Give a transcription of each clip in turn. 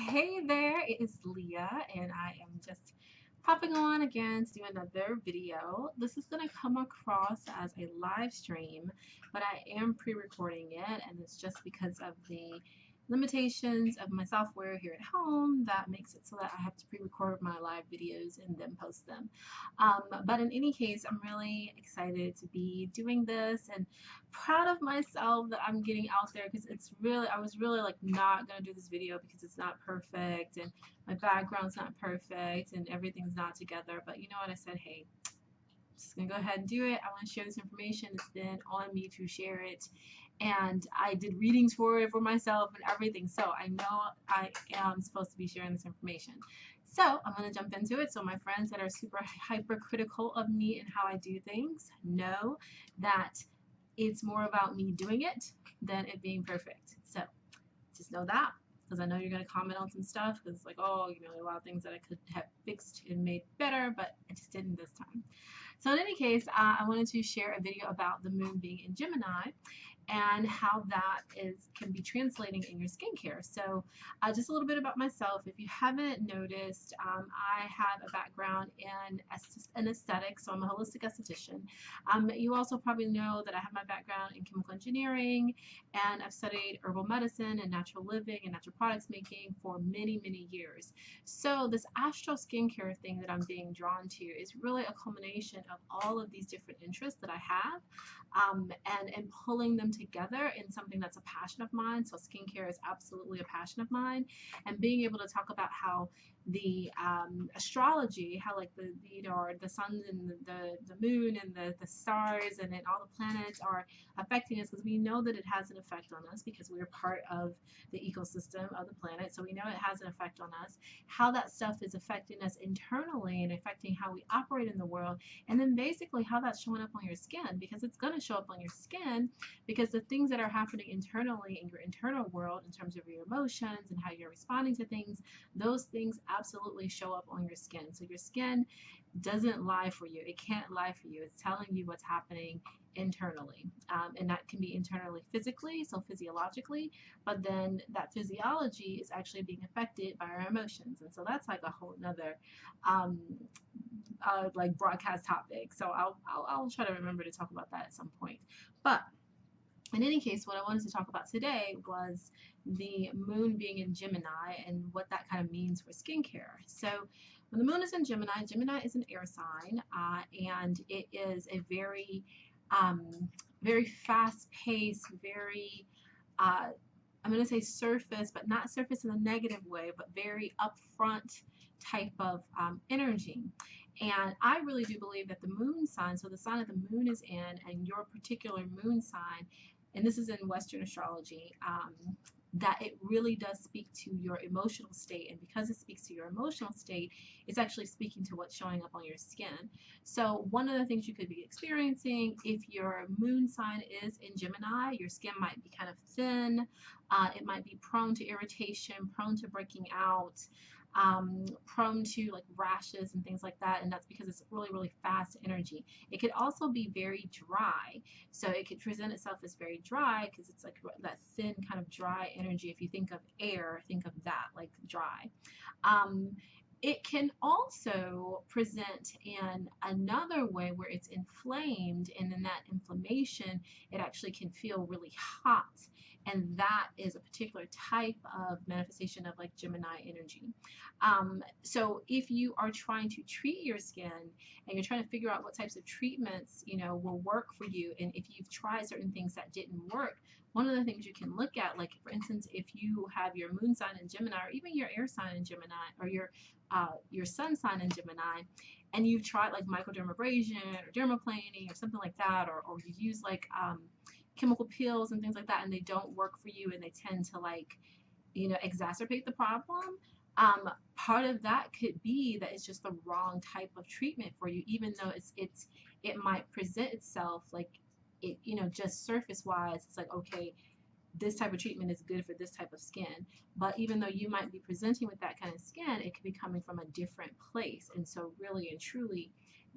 Hey there, it is Leah, and I am just popping on again to do another video. This is going to come across as a live stream, but I am pre-recording it, and it's just because of the limitations of my software here at home that makes it so that I have to pre-record my live videos and then post them. But in any case, I'm really excited to be doing this and proud of myself that I'm getting out there because I was really like not gonna do this video because it's not perfect and my background's not perfect and everything's not together. But you know what? I said, hey, just gonna go ahead and do it. I want to share this information. It's been on me to share it. And I did readings for it for myself and everything. So I know I am supposed to be sharing this information. So I'm going to jump into it. So my friends that are super hypercritical of me and how I do things know that it's more about me doing it than it being perfect. So just know that because I know you're going to comment on some stuff because it's like, oh, a lot of things that I could have fixed and made better, but I just didn't this time. So in any case, I wanted to share a video about the moon being in Gemini and how that can be translating in your skincare. So just a little bit about myself. If you haven't noticed, I have a background in aesthetics, so I'm a holistic esthetician. You also probably know that I have my background in chemical engineering, and I've studied herbal medicine and natural living and natural products making for many, many years. So this astral skincare thing that I'm being drawn to is really a culmination of all of these different interests that I have, and pulling them together in something that's a passion of mine. So skincare is absolutely a passion of mine, and being able to talk about how the astrology, how like the sun and the moon and the stars and then all the planets are affecting us, because we know that it has an effect on us because we're part of the ecosystem of the planet. So we know it has an effect on us. How that stuff is affecting us internally and affecting how we operate in the world, and then basically how that's showing up on your skin, because it's going to show up on your skin because the things that are happening internally in your internal world in terms of your emotions and how you're responding to things, those things absolutely show up on your skin. So your skin doesn't lie for you. It can't lie for you. It's telling you what's happening internally. And that can be internally physically, so physiologically, but then that physiology is actually being affected by our emotions. And so that's like a whole nother like broadcast topic. So I'll try to remember to talk about that at some point. But in any case, what I wanted to talk about today was the moon being in Gemini and what that kind of means for skincare. So when the moon is in Gemini, Gemini is an air sign, and it is a very fast-paced, very I'm going to say surface, but not surface in a negative way, but very upfront type of energy. And I really do believe that the moon sign, so the sign that the moon is in and your particular moon sign, and this is in Western astrology, that it really does speak to your emotional state. And because it speaks to your emotional state, it's actually speaking to what's showing up on your skin. So one of the things you could be experiencing, if your moon sign is in Gemini, your skin might be kind of thin. It might be prone to irritation, prone to breaking out, prone to like rashes and things like that, and that's because it's really, really fast energy. It could also be very dry, so it could present itself as very dry because it's like that thin kind of dry energy. If you think of air, think of that, like dry. It can also present in another way where it's inflamed, and in that inflammation, it actually can feel really hot. And that is a particular type of manifestation of like Gemini energy. So if you are trying to treat your skin and you're trying to figure out what types of treatments, will work for you, and if you've tried certain things that didn't work, one of the things you can look at, like for instance, if you have your moon sign in Gemini, or even your air sign in Gemini, or your sun sign in Gemini, and you've tried like microdermabrasion or dermaplaning or something like that, or you use like chemical peels and things like that, and they don't work for you, and they tend to like exacerbate the problem. Part of that could be that it's just the wrong type of treatment for you, even though it might present itself like it, just surface wise, it's like, okay, this type of treatment is good for this type of skin. But even though you might be presenting with that kind of skin, it could be coming from a different place. And so really and truly,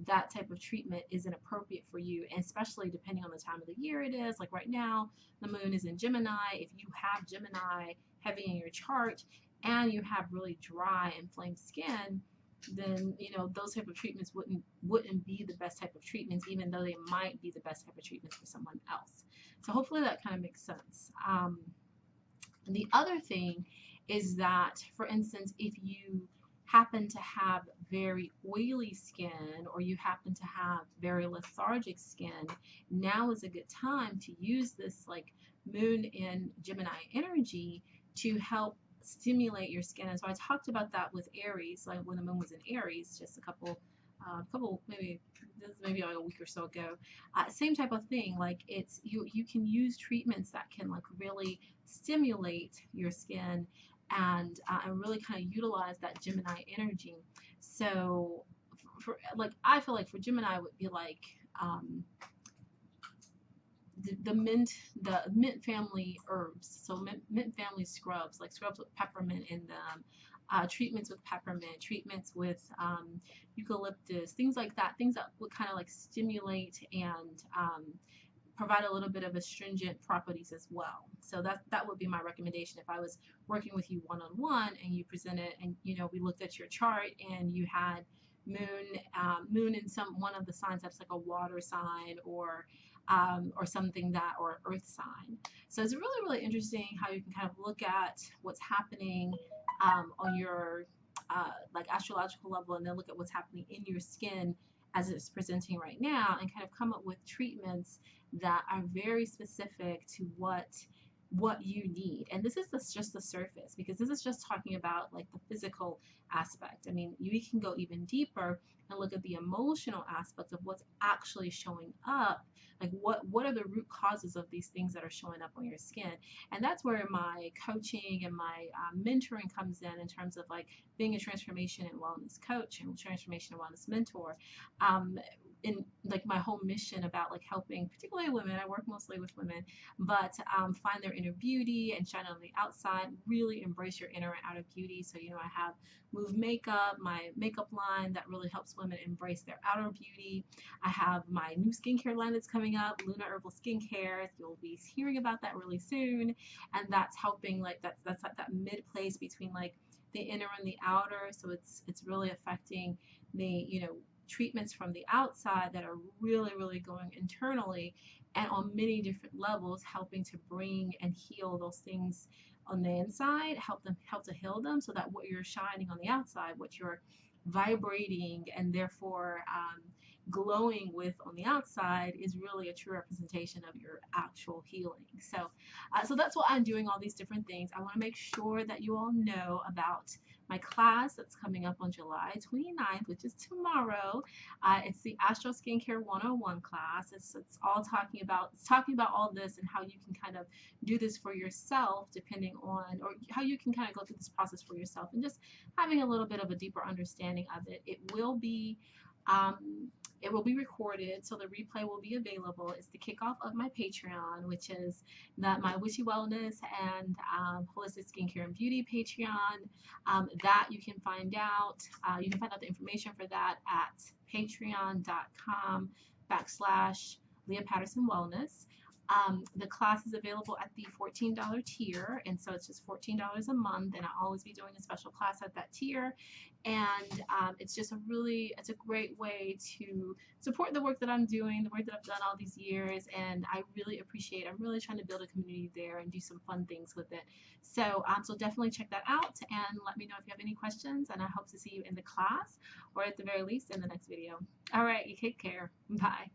that type of treatment isn't appropriate for you, and especially depending on the time of the year it is. Like right now, the moon is in Gemini. If you have Gemini heavy in your chart and you have really dry, inflamed skin, then those type of treatments wouldn't be the best type of treatments, even though they might be the best type of treatments for someone else. So hopefully that kind of makes sense. The other thing is that, for instance, if you happen to have very oily skin, or you happen to have very lethargic skin, now is a good time to use this like moon in Gemini energy to help stimulate your skin. And so I talked about that with Aries, like when the moon was in Aries, just a couple maybe like a week or so ago. Same type of thing. Like you can use treatments that can like really stimulate your skin and really kind of utilize that Gemini energy. So I feel like for Gemini would be like the mint family herbs, so mint family scrubs, like scrubs with peppermint in them, treatments with peppermint, treatments with eucalyptus, things like that, things that would kind of like stimulate and provide a little bit of astringent properties as well. So that would be my recommendation if I was working with you one-on-one and you presented and we looked at your chart and you had moon in one of the signs that's like a water sign or something or earth sign. So it's really, really interesting how you can kind of look at what's happening on your like astrological level, and then look at what's happening in your skin as it's presenting right now, and kind of come up with treatments that are very specific to what you need. And this is just the surface, because this is just talking about like the physical aspect. I mean, we can go even deeper and look at the emotional aspects of what's actually showing up. Like what are the root causes of these things that are showing up on your skin? And that's where my coaching and my mentoring comes in terms of like being a transformation and wellness coach and transformation and wellness mentor. In like my whole mission about like helping particularly women, I work mostly with women, but find their inner beauty and shine on the outside, really embrace your inner and outer beauty. So I have Move Makeup, my makeup line that really helps women embrace their outer beauty. I have my new skincare line that's coming up, Luna Herbal Skincare. You'll be hearing about that really soon, and that's helping like that's like that mid place between like the inner and the outer. So it's really affecting the treatments from the outside that are really, really going internally and on many different levels, helping to bring and heal those things on the inside, help to heal them, so that what you're shining on the outside, what you're vibrating and therefore glowing with on the outside, is really a true representation of your actual healing. So that's what I'm doing, all these different things. I want to make sure that you all know about my class that's coming up on July 29th, which is tomorrow. It's the Astro Skincare 101 class. It's all talking about all this and how you can kind of do this for yourself, depending on, or how you can kind of go through this process for yourself, and just having a little bit of a deeper understanding of it. It will be recorded, so the replay will be available. It's the kickoff of my Patreon, which is my Witchy Wellness and Holistic Skincare and Beauty Patreon. That you can find out. You can find out the information for that at patreon.com/Leah Patterson Wellness. The class is available at the $14 tier, and so it's just $14 a month, and I'll always be doing a special class at that tier. And it's a great way to support the work that I'm doing, the work that I've done all these years, and I'm really trying to build a community there and do some fun things with it. So definitely check that out and let me know if you have any questions, and I hope to see you in the class, or at the very least in the next video. All right, you take care. Bye.